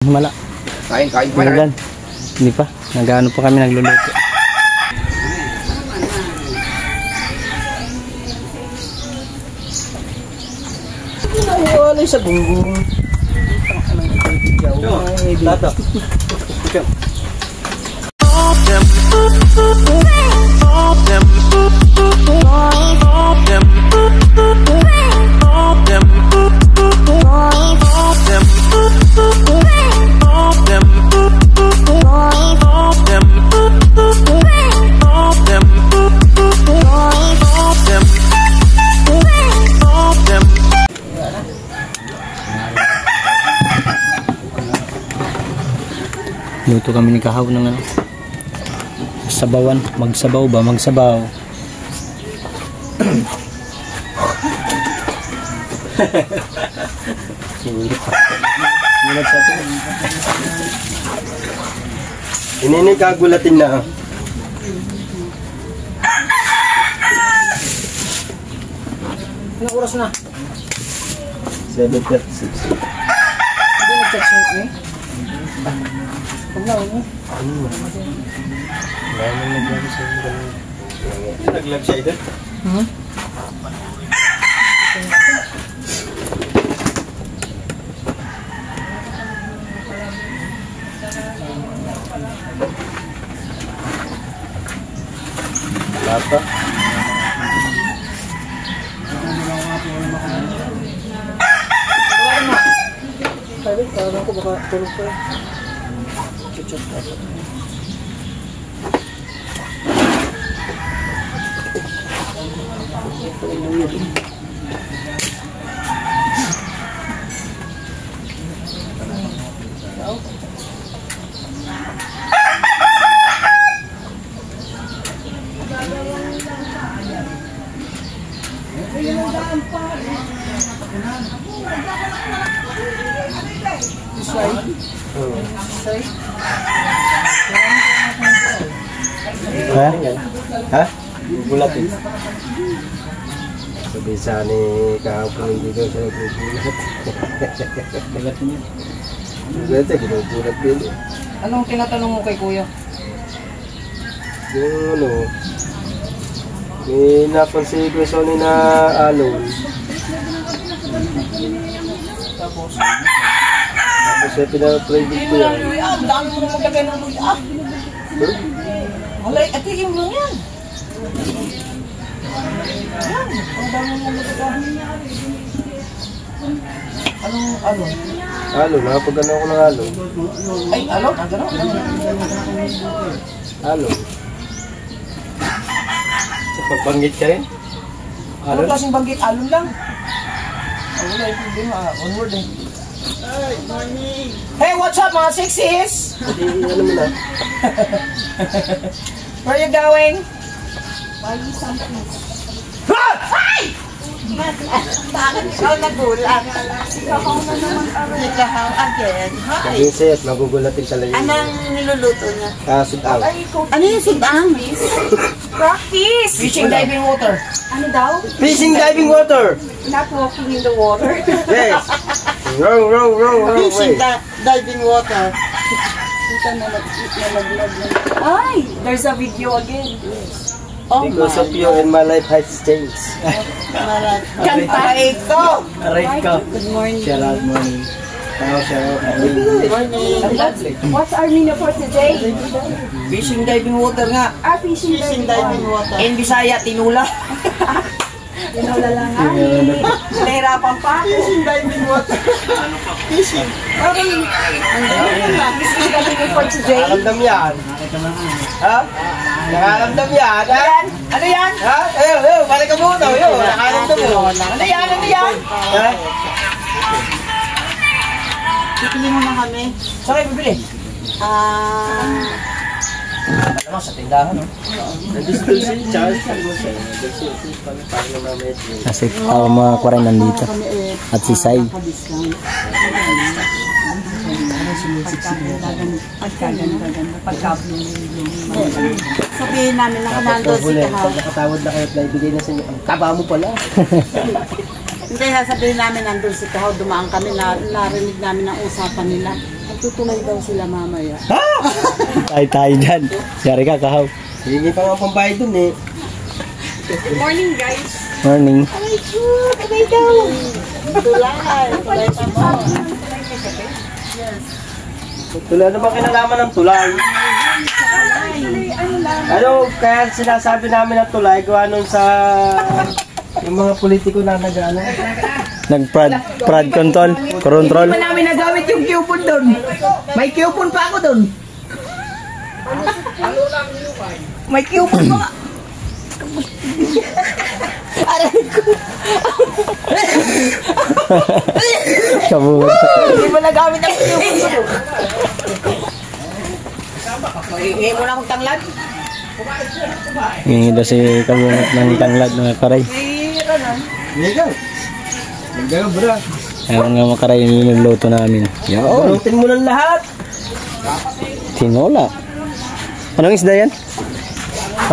Mala. Kain pa yan. Hindi pa. Nag-ano pa kami nagluluto. Wala sa gunggong. Tato. Ikaw. Luto kami ni Kahaw ng ano, sabawan, magsabaw ba? Magsabaw. Ini kagulatin na. Anong oras na? 7:36. Hindi nag-text mo eh? Huwag na, huwag mo. Nag-live siya ito? Lapa. Sabi, parang ko baka tulog ko eh. Chuchot ka. Ha? Ha? Gulatin. Sabi sa ni kahapon hindi daw siya nagbubulat. Gulat niya. Gulat niya, ginugulat din. Anong tinatanong mo kay kuya? Yung ano, may napansin ko sa na alon. Tapos siya pinapredict ko yan. ang dami mo maglagay ng luya. Walay, atiin mo yan. Yan, ang dami mo maglagay. Anong alon? Alon, nakapagano ako ng alon. Ay, alon? Ang gano'n? Alon. Sa pagbanggit ka rin? Anong klaseng banggit? Alon lang. Wala, hindi mo. One word eh. Hi, morning! Hey, what's up mga sixies? Hindi, ano mo na? Where are you going? Bali something. Ay! Bakit ikaw nagulat? Ikaw na naman aray. Ikaw again. Hi. Sabi siya at magugulatin talaga yun. Anong niluluto niya? Sudang. Ano yung sudang? Practice! Fishing diving water. Ano daw? Fishing diving water! Not walking in the water. Yes! Row. Fishing diving water. Ito na nalaglag na. Ay! There's a video again. Oh Because of you and my life has changed. Kanta ito! Aray ka. Good morning. Shout out morning. Shout out. Good morning. What's our menu for today? Fishing diving water nga. Fishing diving water. In Bisaya, tinula. Tinola lang nga. Nahirapan pa. Fishing diving water. Fishing. Okay. Fishing diving for today. Nakaramdam yan. Ha? Nakaramdam yan. Ha? Ano yan? Ha? Ayun, balik ka muna. Ayun, nakaramdam mo. Ano yan? Ano yan? Ha? Bibili mo na kami. Saan kayo bibili? Alam mo, sa tindahan, no? Nandito si Charles. Kasi mga 40 nandito. At si Sai. Sabihin namin na kanando si Kahaw. Nakatawad na kayo at naibigay na sa inyo. Ang taba mo pala. Hindi, sasabihin namin nandun si Kahaw, dumaan kami, narinig namin ang usapan nila. Magtutulay daw sila mamaya. Tayo dyan. Yari ka, Kahaw. Hindi pa nga pambayad dun eh. Morning, guys. Morning. Tulay. Tulay sa mo. Tulay, ano ba kinalaman ng tulay? Ano, kaya sinasabi namin na tulay, gawa nun sa yung mga politiko na nag-ano. Nag-prod control. Hindi pa namin nagamit yung coupon doon. May coupon pa ako doon. May coupon pa. Aray ko. Kabungat. Hindi pa nagamit ang coupon doon. Hingi mo na akong tanglad. Hingi daw si Kabungat ng tanglad ng karay. Hindi ka. Hindi ka, bro. Ayaw nga makaray yung niluluto namin. Yan. Bunutin mo ng lahat. Tinola. Anong isda yan?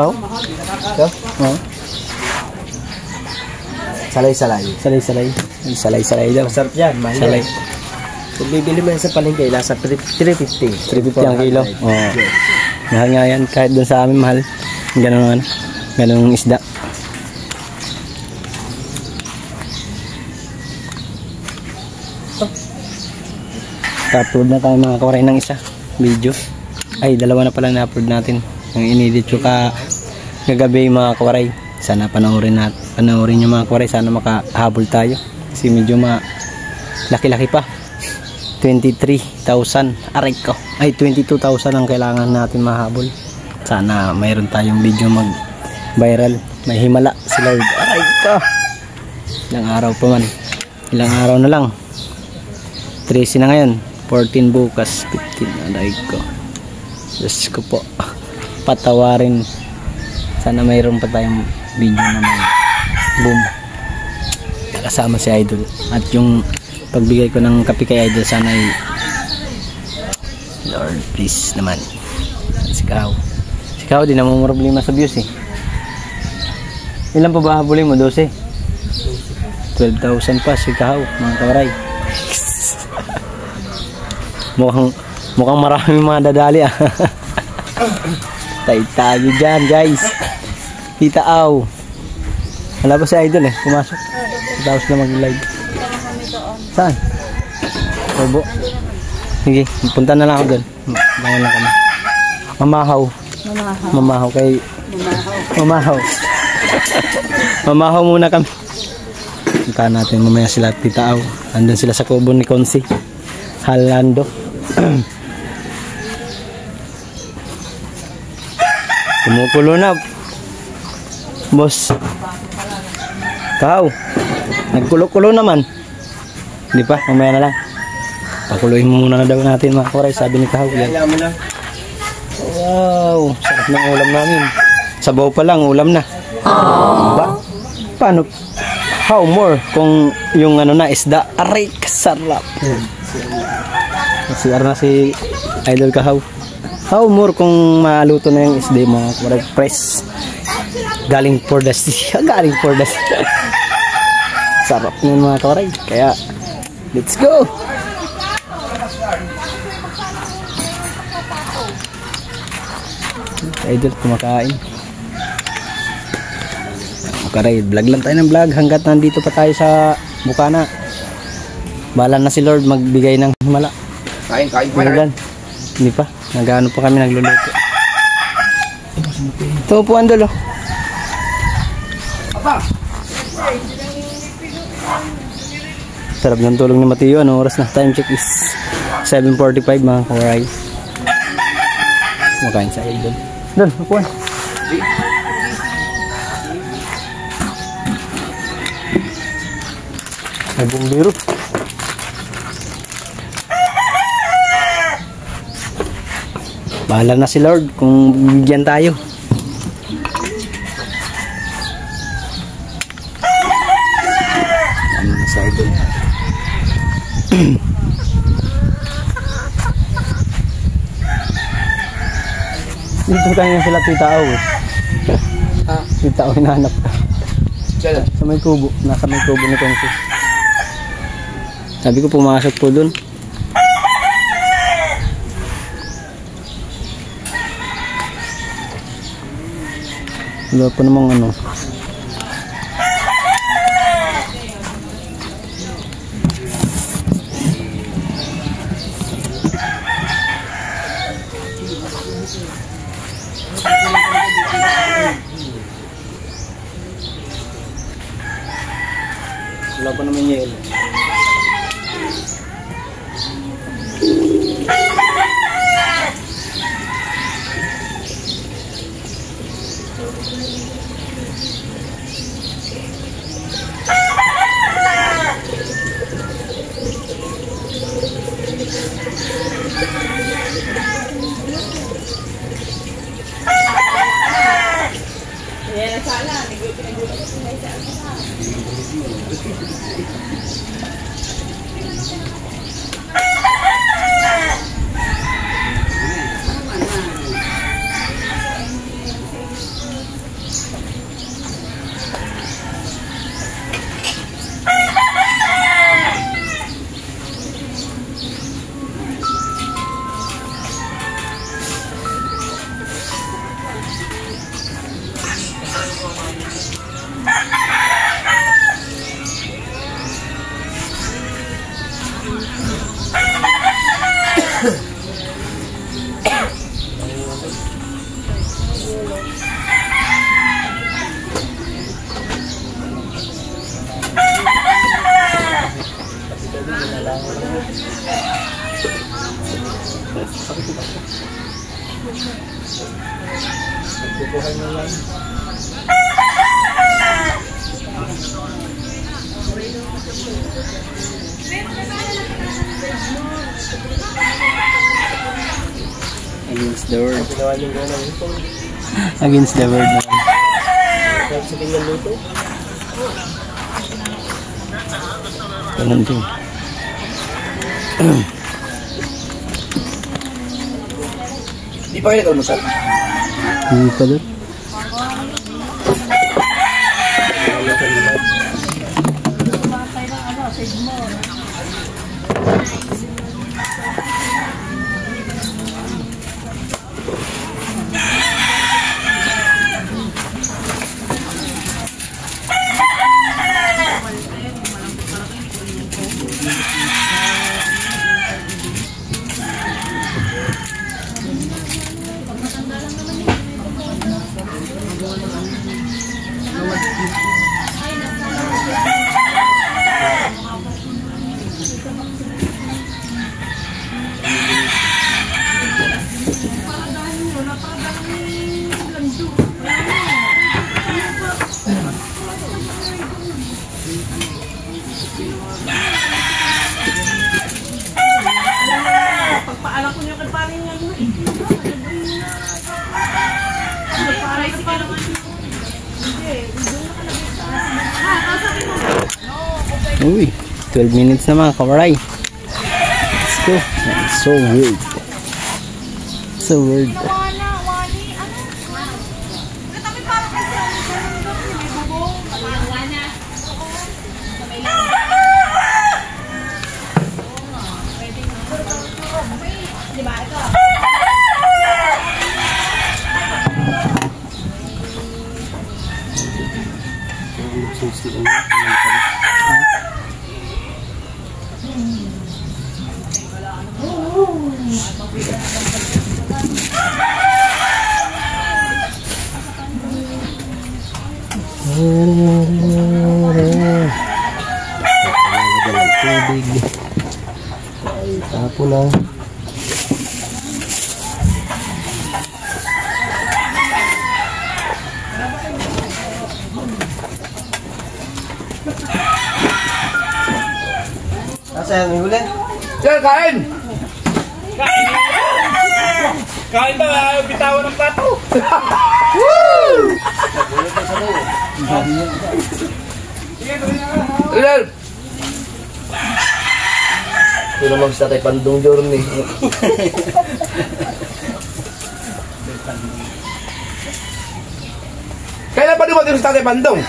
Oh? Oh? Salay-salay. Salay-salay. Salay-salay daw. Masarap yan, mahal Salay. yan. Kung bibili mo yan sa palengke, nasa 350. 350 ang kilo. Oh. Mahal nga yan. Kahit dun sa amin, mahal. Ganun naman. Ganung isda. upload na tayo mga kawaray ng isa video. Ay, dalawa na pala na-upload natin. Ang inedit ko kagabi mga kawaray. Sana panoorin yung mga kawaray. Sana makahabol tayo. Kasi medyo laki-laki pa. 23,000. Aray ko. Ay, 22,000 ang kailangan natin mahabol. Sana mayroon tayong video mag-viral. May himala si Lord. Aray ko. Ilang araw pa man. Ilang araw na lang. 13 na ngayon. 14 bukas. 15. Aray ko. Diyos ko po. Patawarin. Sana mayroon pa tayong video na may boom. Kasama si Idol. At yung pagbigay ko ng kape kay Idol, sana ay Lord, please naman. Si Kao di na mo problema sa views eh. Ilan pa ba habulin mo? 12? 12,000 pa si Kao, mga kawaray. mukhang maraming mga dadali ah. Tayo dyan guys. Tita Aw. Wala ba si Idol eh, pumasok. Tapos na mag-live. Saan? Obo. Sige, punta na lang ako doon. Bangon lang kami. Mamahaw kay... Mamahaw muna kami. Punta natin mamaya sila Tita Aw. Andun sila sa kubo ni Konsi. Halando. Kumukulo na. Boss. Kao. Nagkulo-kulo naman. Hindi pa, mamaya na lang. Pakuluin mo muna na daw natin mga koray, sabi ni Kao. Wow, sarap ng ulam namin. Sabaw pa lang, ulam na. Paano? How more kung yung ano na isda? Aray, kasarap. CR na si Idol Kahaw. How more kung maluto na yung isda mga koray, press. Galing for the sea. Galing for the sea. Sarap ng mga kawaray. Kaya, let's go! Idol, kumakain. Kawaray, vlog lang tayo ng vlog hanggat nandito pa tayo sa Bukana. Bahala na si Lord magbigay ng himala. Kain pa rin. Hindi pa. Nag-ano pa kami nagluluto. Ito po Andol. Sarap ng tulong ni Mateo. Anong oras na? Time check is 7:45 mga kawaray. Kumakain sa Idol. Doon, upuan. May bumbiro. Bahala na si Lord kung bigyan tayo. Sa Idol. Dito tayo sila Tita Aw. Tita Aw hinahanap ka. Sa may kubo. Nasa may kubo ni Konsi. Sabi ko pumasok po dun. Wala pa namang ano. Wala pa naman yelo. Against the word. Against the word naman. Ganun din. Di pa kayo nag-almusal? Hindi pa doon. Uy, 12 minutes na mga kawaray. Let's go. So weird. So weird. Tapo na. Nasaan yung huli? Sir, kain! Kain ba? Bitawan ng plato! Woo! Sir! Ito naman sa Tatay Pandong journey. Kailan pa dumating sa Tatay Pandong?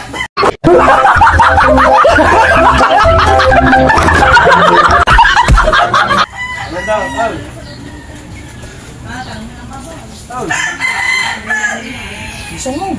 Isa mo.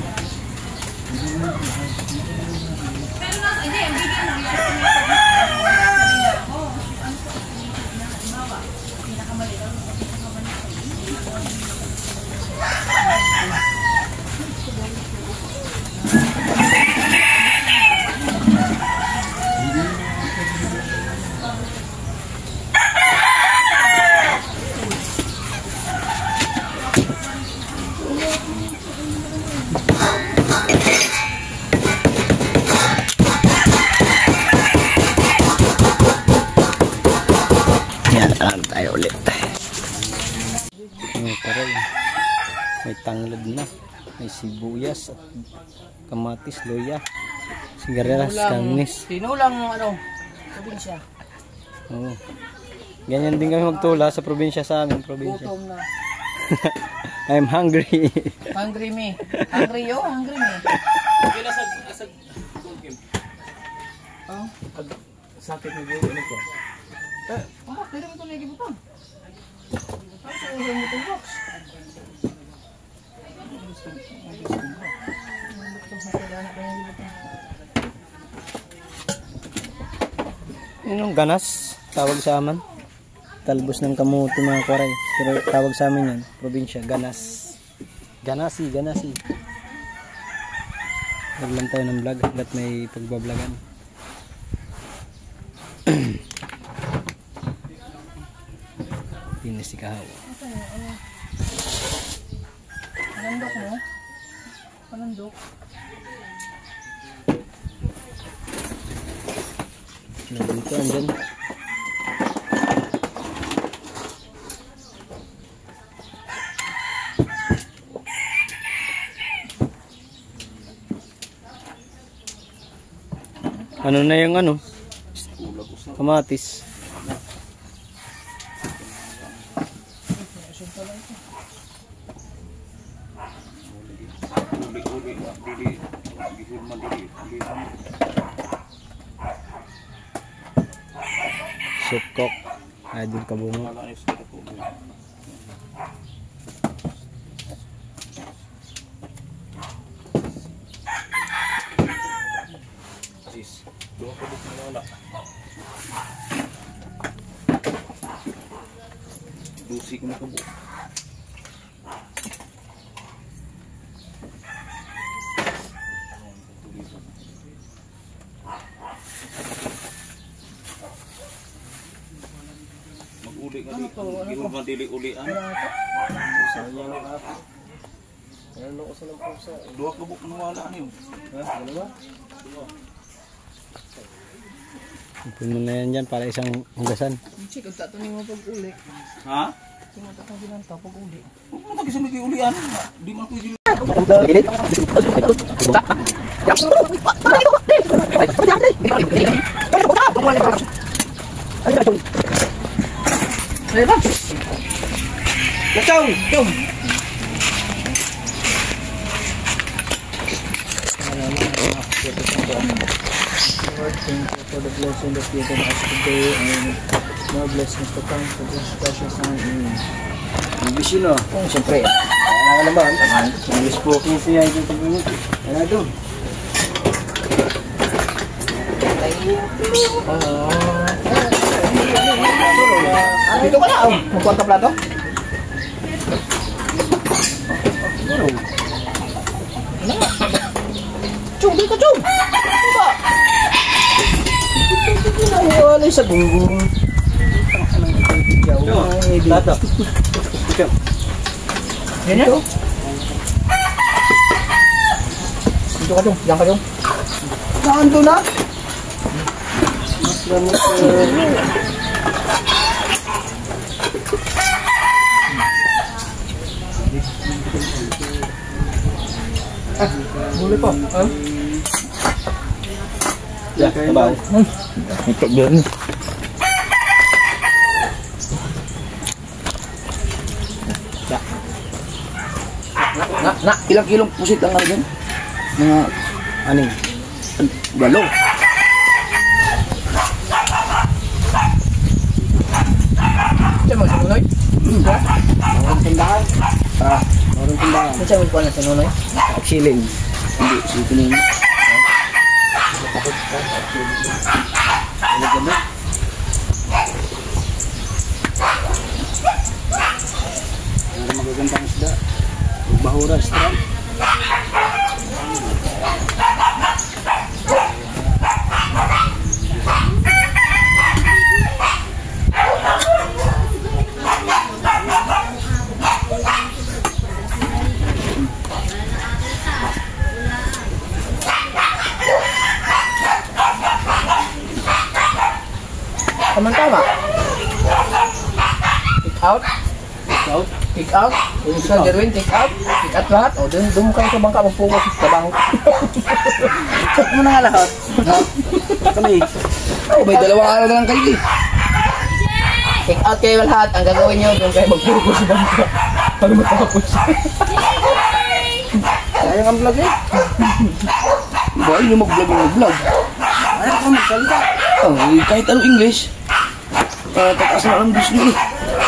May tanglad na, may sibuyas at kamatis, loya, sigarilyas, kanis. Tinulang probinsya. Oo. Ganyan din kami magtula sa probinsya sa amin, probinsya. Gutom na. I'm hungry. Hungry me. Hungry yo, hungry me. Kila sa Kim. Oh. Sakit mo gyud ano ko. Pwede mo ito lagi butang. Ay, sa ulo mo itong box. Yun yung ganas, tawag sa amin. Talbos ng kamuti mga kwaray. Pero tawag sa amin yan, probinsya, ganas. Ganasi. Vlog lang tayo ng vlog, hanggat may pagbablagan. Pinis si Kahawa. Panandok mo? Panandok? Dito, andyan. Ano na yung kamatis. Sukok. Idol Kabungo. Dusi ko na kabo. Mag-uli ka dito. Ginoon ba dili-ulian? Ano ko sa lampusa? Dua ka buk wala niyo. Ha? Dalawa? Ipon mo na yan dyan para isang hugasan. Sik, ang tatunin mo pag-uli. Ha? Sino tatang ginanta pag-uli? Huwag mo mag-isang nag-iulian. Di man ko yung Lord, thank you for the blessing that you gave us today and more blessings to come for this precious time. English yun Oh, siyempre. Kaya nga naman. English spoken siya ito ito. Kaya doon. Dito ka na, magkwanta plato? Chung, dito ka, Chung! Wala sa bungbong. Plato. Yan yan? Dito ka, Chung. Diyan ka, Chung. Saan doon na? Boleh po. Ya, tabaw. Ito din. Ilang kilong pusit ang dyan? Mga aning? 2. Siya mga sinunoy? Marang tindahan. Marang tindahan. Siya mga kuha na sinunoy? Chilling. Hindi, sige na yun. Ano ka ba? Ano magagandang isda? Bahura, strand. Tama-tama. Take out. Take out. Take out. Kung gusto gawin, take out. Take out lahat. O, doon mo kayo sa bangka, mag-focus sa trabaho. Check mo na nga lahat. Ha? Kami. Oh, may 2 araw na lang kayo eh. Take out kayo lahat. Ang gagawin nyo, doon kayo mag-focus sa bangka. Pag matapos. Sayang ang vlog eh. Boy, yung mag-vlog. Ayaw ka magsalita. Oh, kahit anong English. Tataas na ang English nyo eh.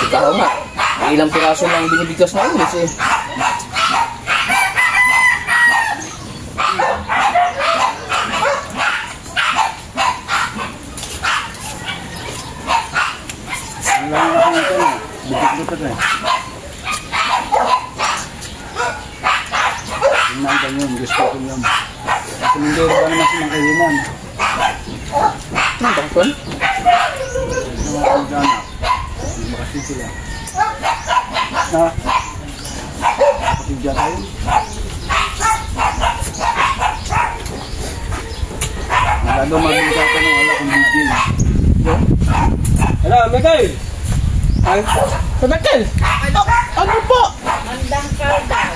Ikaw nga. Ilang piraso lang binibigkas na English eh. Wala na ako nito na. Bukit-bukit na eh. Tingnan ka yun. Gusto ko yun. Kasi hindi ba naman silang kainan. Ano ba ito? Mga kagana. Makasing sila. Na? Kapigyan tayo. Nagado mag-ingka ka ng ala kung bigil. Hello, Miguel! Ay, Miguel! Ano po? Mandang kaldaw.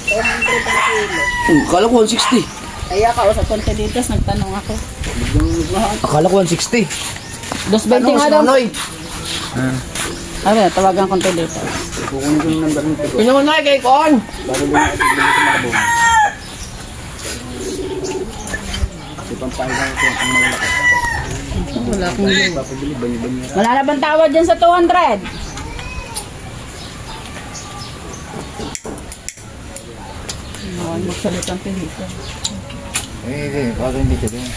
200 Akala ko 160. Kaya ka, sa konti dito, nagtanong ako. Akala ko 160. 220 nga daw. Noy? Ano, tawagan konti dito. Kukunin ko yung number nito. Pino mo na kay Kon! Bago din natin bili sa makabong. Kasi pampahilang ito ang malaki. Wala akong yun. Papabili, bali-bali. Wala na bang tawad dyan sa 200? Huwag magsalitang pilito. Eh, bago hindi siya din.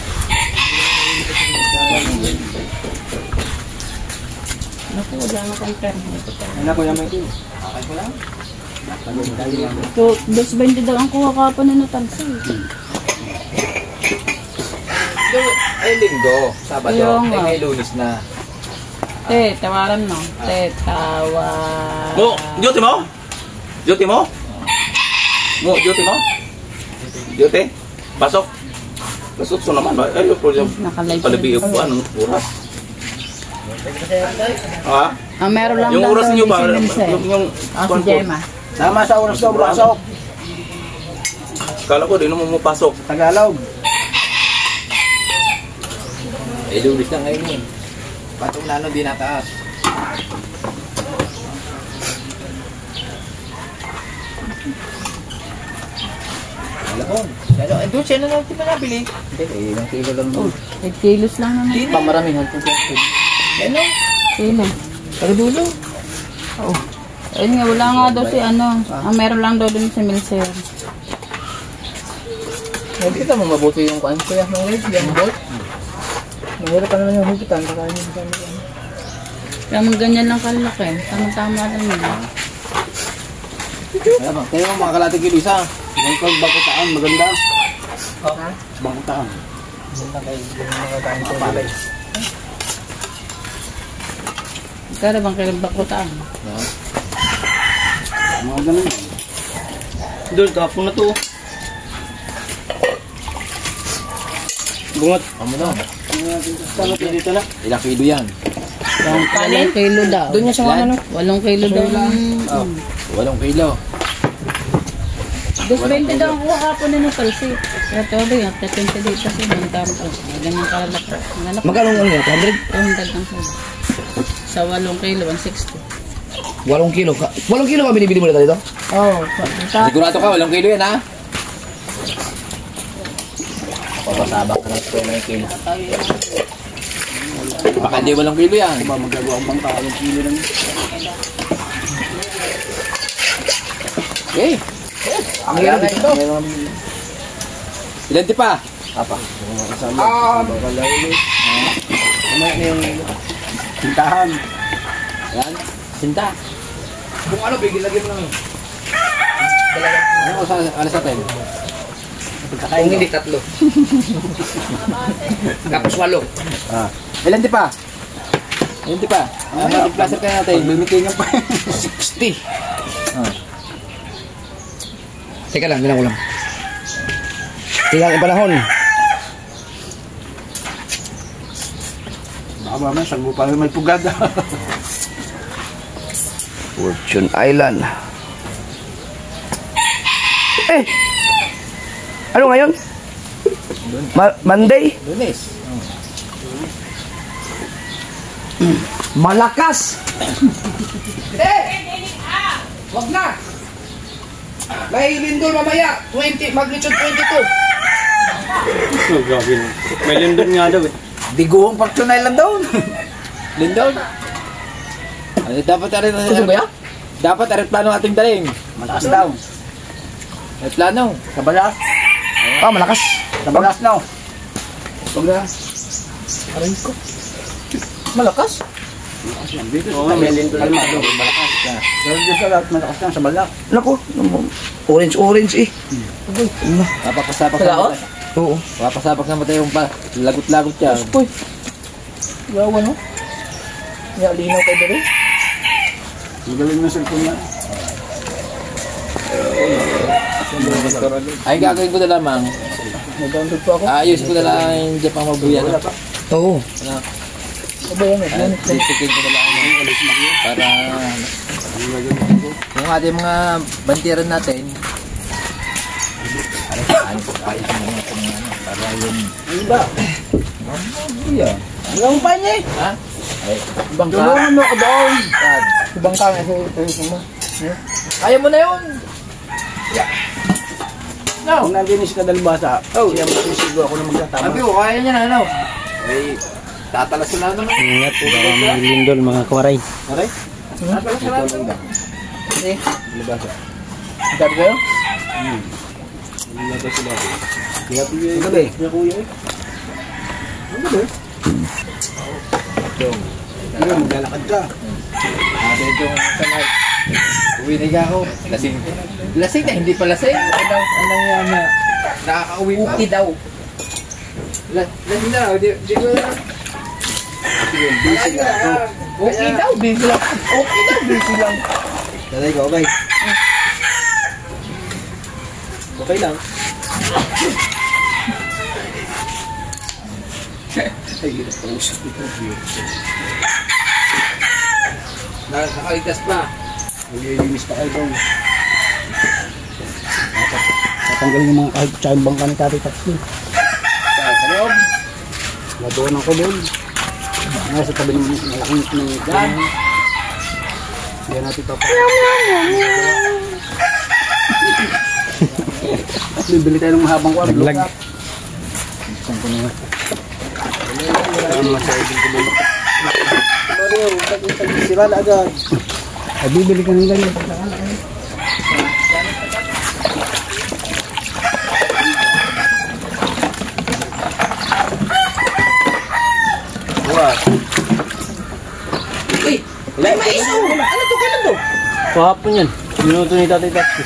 Naku, wala na kong permit. Ano ko yung may ito? Okay ko lang. So, 220 daw ang kuha ka pa na natalsi. Ay, linggo. Sabado. Yung, Ay, may lunis na. Tawaran mo. Tawar. Mo, duty mo? Duty mo? Mo, duty mo? Duty? Pasok. Pasok so naman ba? Ay, yung Nakalive. palabiyo ko, anong oras? Ha? Meron lang Yung daw oras daw niyo ni ba? si Milse. Yung Si Gemma. Sama sa oras daw, pasok. Kala ko, di naman mo pasok. Tagalog. Ay, lunis na ngayon yun. Patong na di nataas. Alam doon siya na natin pa nabili. Hindi, ilang kilo lang doon. 8 kilos lang naman. Hindi pa maramihan kung saan. Ano? Sino? Taga dulo. Oo. Ayun nga, wala nga daw si ano. Ang meron lang daw dun si Milse. Hindi kita mo mabuti yung kuan kuya ng red, yung bolt. Mahirap pa naman yung hugutan, kakain yung kami. Kaya mga ganyan lang kalaki. Tama-tama lang yun. Kaya ba? Kaya mga kalati kilo isa. Bangkag bakutaan, maganda. Ha? Bakutaan. Hindi kayo mga kain ko palay. Kaya bang kailangan Mga ganun. Doon, kapon na to. Bungat. Amo na. Sama tayo dito na. Ilang kilo yan? 8 kilo daw. Doon niya sa mga ano? 8 kilo daw. 8 kilo. 220 daw ang kuha kapon na ng talsi. Kaya todo yung 20 dito kasi ng tama. Ganyan kalaki. Magkano ang yan? 200 lang sila. Sa 8 kilo, 160. 8 kilo. 8 kilo ka binibili mo na dito? Oh, Sigurado ka, 8 kilo yan ha? Papasabak ka ng 2 kilo. Baka hindi 8 kilo yan. Ba magagawa ang bangka, 1 kilo lang. Okay. Ang hirap ito. Ilan di pa? Apa? Kasama. Bakal lang yun. Mamaya na yung Tintahan. yan. Sinta. Kung ano, bigil lagi mo lang. Ano sa alas natin? Kung hindi, 3. Tapos 8. Ah. Ilan di pa? Ilan di pa? Multiplier kaya natin. Paglimitingan pa. 60. Teka lang, bilang ko lang. Tingnan ang panahon. Baka mamaya, saan mo pa may pugada. Fortune Island. Eh! Ano ngayon? Monday? Lunes. Malakas! Wag na! May lindol mamaya, 20, magnitude 22. May lindon nga daw eh. Diguhong Fortune Island daw. Lindol. Ano, dapat arit ba yan? Dapat aeroplano ating daling. Malakas daw. Aeroplano. Sa balas. Ah, malakas. Sa balas na. Huwag na. Aray ko. Malakas? Oo, may lindon. Kalmado. Malakas. Pero dito sa lahat, malakas lang sa balak. Naku, orange eh. Papapasapak Sa na laot? matay. Oo. Papapasapak na matay yung lagot-lagot yan. Uy. Yawa no? Ya, linaw kayo dali. Magaling na cellphone na. Ay, gagawin ko na lamang. Nag-download pa ako. Ayusin ko na lang yung Japan Mabuyan. Oo. Ano ba yan? Sisikin ko na lang para yung ating mga bantiran natin para yung Ano ba? iya. Ang pa niya eh. Ha? Ay, bangka. Tulungan mo ako doon. Yan. Ibang kami sa mo. Kaya mo na yun. Kung nandiyan si Kadalbasa, siya masisigo ako na magtatama. Sabi ko, kaya niya na ano. Ay, tatalas sila naman. Ingat, baka may lindol mga kawaray. Okay? Tatalas sila naman. Eh, Dalbasa. sabi kayo? Dalbasa sila. Kaya kuya eh. Gabi. Kaya kuya eh. Ano ba? Pero maglalakad ka. Sabi itong sanay. Uwi na ako. Lasing. Lasing na, hindi pa lasing. Anong yan na? Nakaka-uwi pa. Okay daw. Lasing na, di ko na. Busy ka. Okay daw, busy lang. Okay daw, busy lang. Talay ka, okay? Okay lang. Ay, gila pa usap ito. Nakaligtas pa. Maglilinis pa kayo doon. Tatanggalin yung mga kahit tsaka yung bangka ni Tatay Tatsi. Sa loob. Nadoon ako doon. Nasa tabi ng malaking Yan. Yan natin pa. Bibili tayo ng mahabang kwan. Laglag. Saan ko na nga? Masyadong ko muna. Mario, sira na agad. Ay, bibili ka ng ganyan. Uy! May mais oh! Ano to? Kailan to? Kahapon yan. Minuto ni Tatay Tatsi.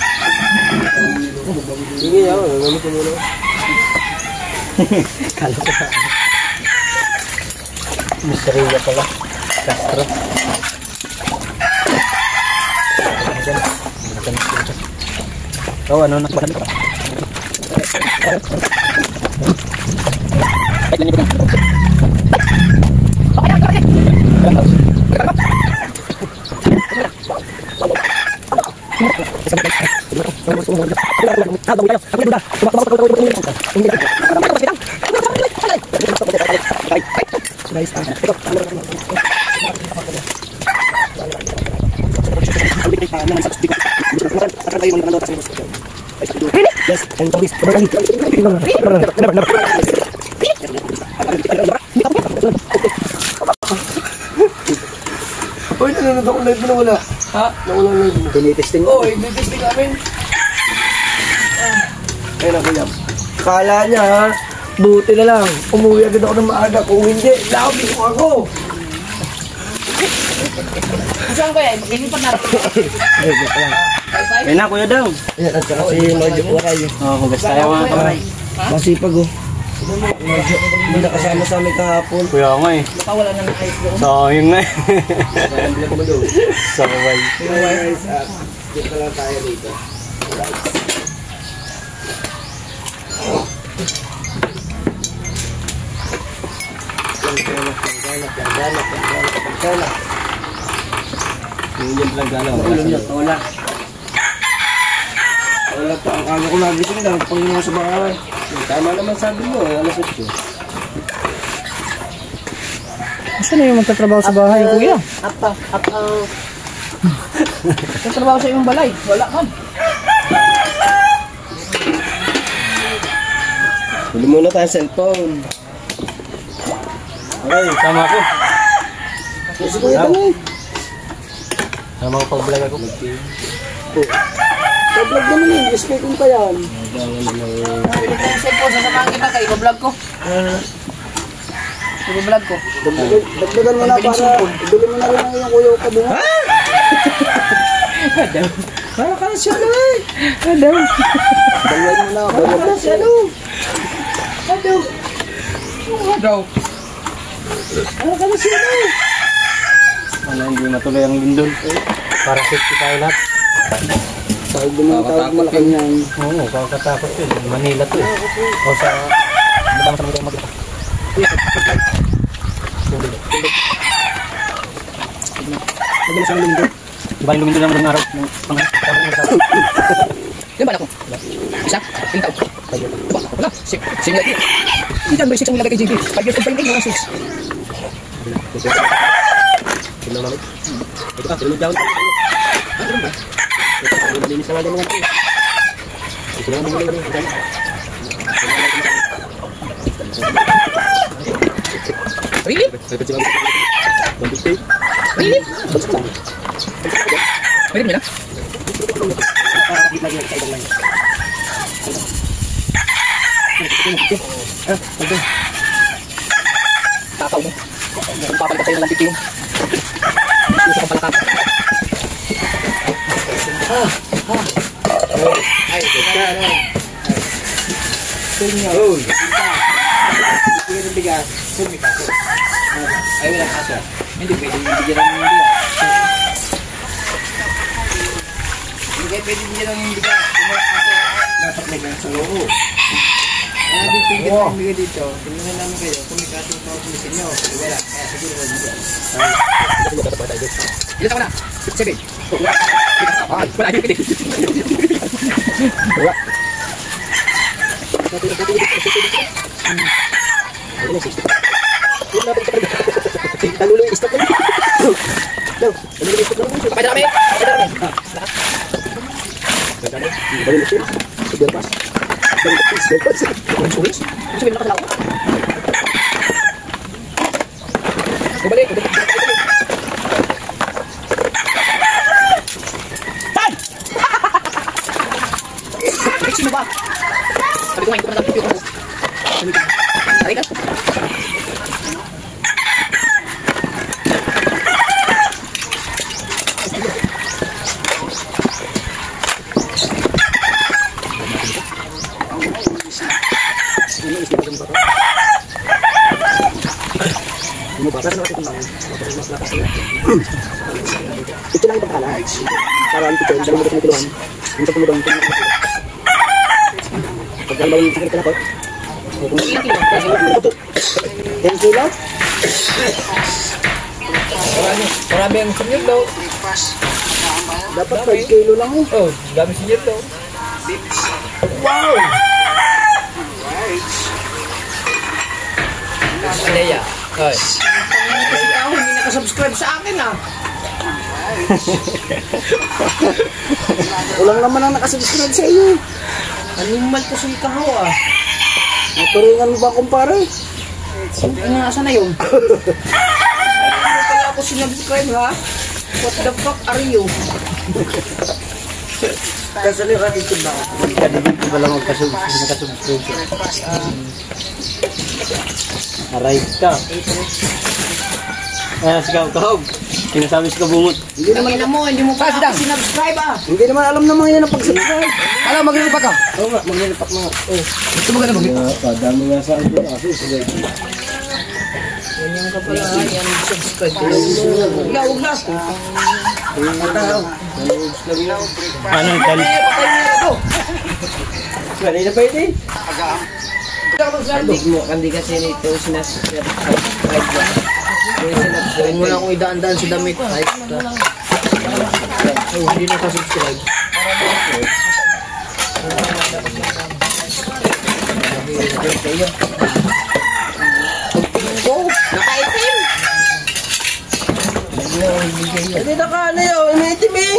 Sige, ako. Gamit ko muna. Kala ko sa Misteria pala. Castro. Oh, ano na? Yes, and police. Uy, nanonood ako live mo na wala. Ha? Nawala live mo. Tinitesting Oo, ko. i-testing namin. Ayun ako yan. Akala niya ha, buti na lang. Umuwi agad ako ng maaga. Kung hindi, labi ko ako. Saan ko yan? Ilipat natin. Ayun na, Kuya Dong. Yan, at saka si Marjo Waray. Oh, hugas tayo mga kamay. Masipag oh. Marjo, hindi nakasama sa amin kahapon. Kuya nga eh. Baka wala na ng ice doon. Sayang na eh. Hindi ko mag-go. Sabay. Guys, dito lang tayo dito. Yung lang galaw. Wala. Wala pa. Akala ko nagising lang. Panginoon sa bahay. Tama naman sabi mo. Alas 8. Saan na yung magtatrabaho sa bahay, Kuya? Trabaho sa iyong balay. Wala man. Huli muna tayo cellphone. Okay, sama ako. Kasi kuya tanong. Sama ko pag-vlog ako. Pag-vlog naman yun. Respectin pa yan. Pwede ko yung cellphone. Sasamahan kita kay i-vlog ko. I-vlog ko. Dagdagan mo na para ibili mo na rin yung kuya ko kabunga. Para ka na siya eh. Dagdagan mo na. Dagdagan mo na siya. Wala, hindi matuloy ang lindol. Para safety tayo lahat. Tawag mo na. Tawag Malacanang. Oo, kakatakot yun. Manila to eh. O sa... Ibang sa mga magkita. Madalas ang lindot. Diba yung lumindol naman ng araw? Yan ba na ko? Isa? Tingtaw? Wala. Sing lagi. Hindi ba 6 ang nilagay kay JB? 5 years old pa yung mga 6. Ito ka, tulog down. Malinis na nga din mga ito. Ito na mga ito. Really? Really? Pwede mo na? Takaw mo. Kung papalitan tayo ng lampit yun. Gusto kong palatan. Ay, ganda. Oh. Hindi ka bigas. Ay, wala kaso. Hindi pwede bigyan ng bigas. Hindi kayo pwede bigyan ng bigas. Dapat may ganang sa loob. Kaya dito yung kita yung bigay dito. Tingnan namin kayo. Kung may kaso pa ako sa inyo. Wala. Kaya siguro wala bigas. Ilan taon na? 7. Wala yung pwede. Taluloy, stop ka na. Kapay na kami! Balik! Sino ba? Sabi ko nga, hindi ko na lang ko. Tarik ka? Ito lang yung pagkalaan. Para ang picture, dami mo ito nituluhan. Yung pagkulubang ito. Pagkalabang yung sakit ka na po. 10 kilo? Marami ang senior daw. Dapat 5 kilo lang eh. Oh, dami senior daw. Wow! Alea. Hoy. Kasi ako hindi nakasubscribe sa akin ah. Walang naman ang nakasubscribe sa iyo. Animal ko sa ikaw ah. Naturingan mo ba kumpare? Ano nasa na yun? Ano pala ako sinubscribe ha? What the fuck are you? Kasali ka dito ba? Kadibig ko ba lang nakasubscribe. Aray ka. Sigaw kahog. Sinasabi sa kabungot. Hindi naman alam mo, hindi mo pa sinubscribe ah. Hindi naman alam ng mga yan ang pag-subscribe. Alam, maglilipak ka. Oo nga, maglilipak na nga. Gusto mo ganun maglilipak? Padami nga sa akin kasi sila. Ganyan ka pala, yan subscribe. Huwag na. Paano yung tal? Kanina pa ito eh. Kandi kasi nito sinasubscribe ba? Huwag mo lang kung idaan-daan sa damit. Hindi na ka-subscribe. Nakaitim! Hindi na ka ano yun, iniitim eh.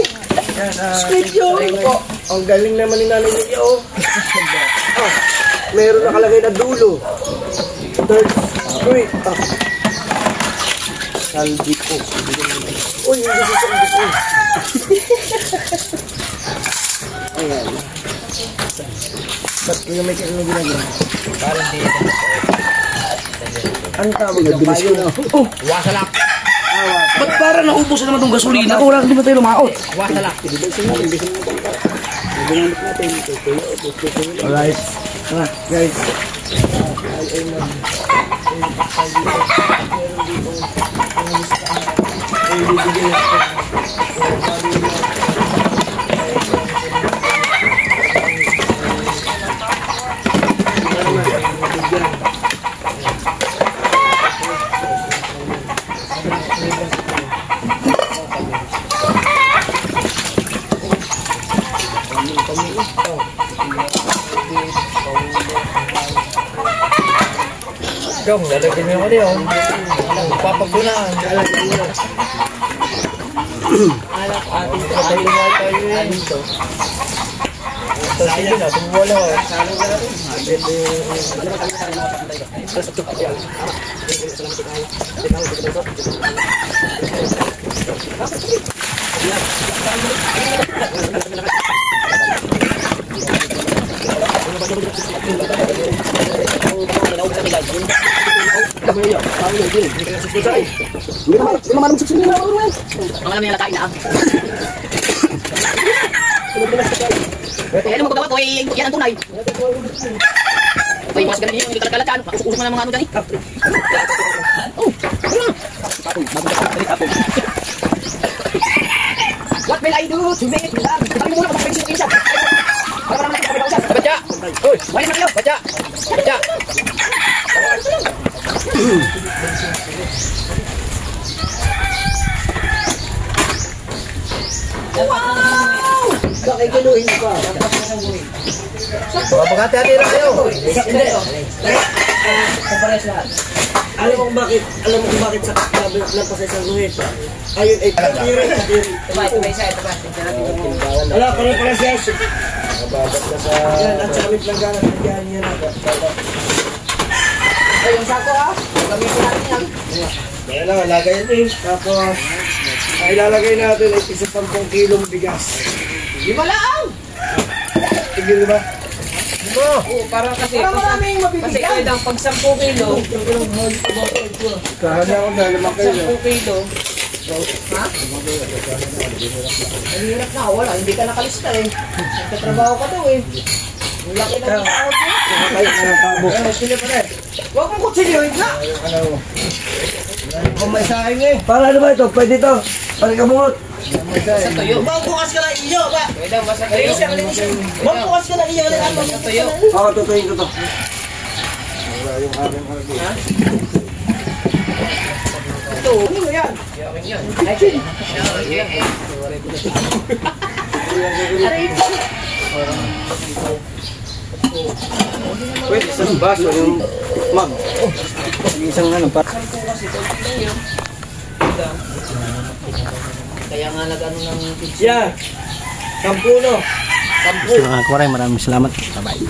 Squid yun. Ang galing naman ni Nanay Lydia oh. Meron nakalagay na dulo. Third squid. Saldi ko. Uy, hindi sa saldi ko. Ayan. Ba't yung may kailangan ginagawa? Parang di. Ang tawag na payo na. Oh, Wasalak! Ba't para naubos na naman itong gasolina? Kung wala hindi ba tayo lumaot? Wasalak! alright. Tara, guys. Dong, lalagyan mo ako niyo. Papagunan. Alak ating trabaho na tayo yan. Ito sige na, tumula. Ang alam niya nakain na. Kaya naman magawa ko eh, yan ang tunay. Ito yung mas ganun yun, hindi kalakalaan. Usok na ng mga ano dyan eh. What will I do to make it love? Sabi mo muna kung mag-pwede siya. Para naman natin kapag-usap. Baca! Uy! Wala na kayo! Baca! Baca! Wow! Nakikiluhin pa. Mabagati-hati na kayo. Alam mo kung bakit sa lang pa sa isang guhit. Ayun ay kadiri. Wala, pala siya. Nababat na sa... Yan, at sa kamit lang gano'n. Nagyan niya na. Ay, yung sako ah. Gamitin natin yan. Kaya lang, lagay ito. Tapos, ay ilalagay natin ay isa 10 kilong bigas. Lima lang! Tigil ba? Oo, parang kasi... Parang maraming mabibigyan. Kasi kaya lang pag 10 kilo... Kahana ko na 5 kilo. 10 kilo... Ha? Ang hirap na, wala. Hindi ka nakalista eh. Nagtatrabaho ka daw eh. Ang laki na ng tao mo. Nakakayo ka ng tabo. Sila pa rin. Huwag mong kutsilyohin na! Kung may saing eh. Para ano ba ito? Pwede ito. Para kabungot. Sa tuyo. Magbukas ka na iyo ba? Pwede ang basa tuyo. Magbukas ka na iyo. Sa tuyo. Oo, tutuyin ko to. Wala yung aking harbi. Ha? Ito. Ano yan? Yakin yan. Pwede isang baso yung mag. Isang ano pa. Kaya nga nag-ano ng pizza. Yeah. 10 no. So mga kuwaray, maraming salamat. Bye-bye.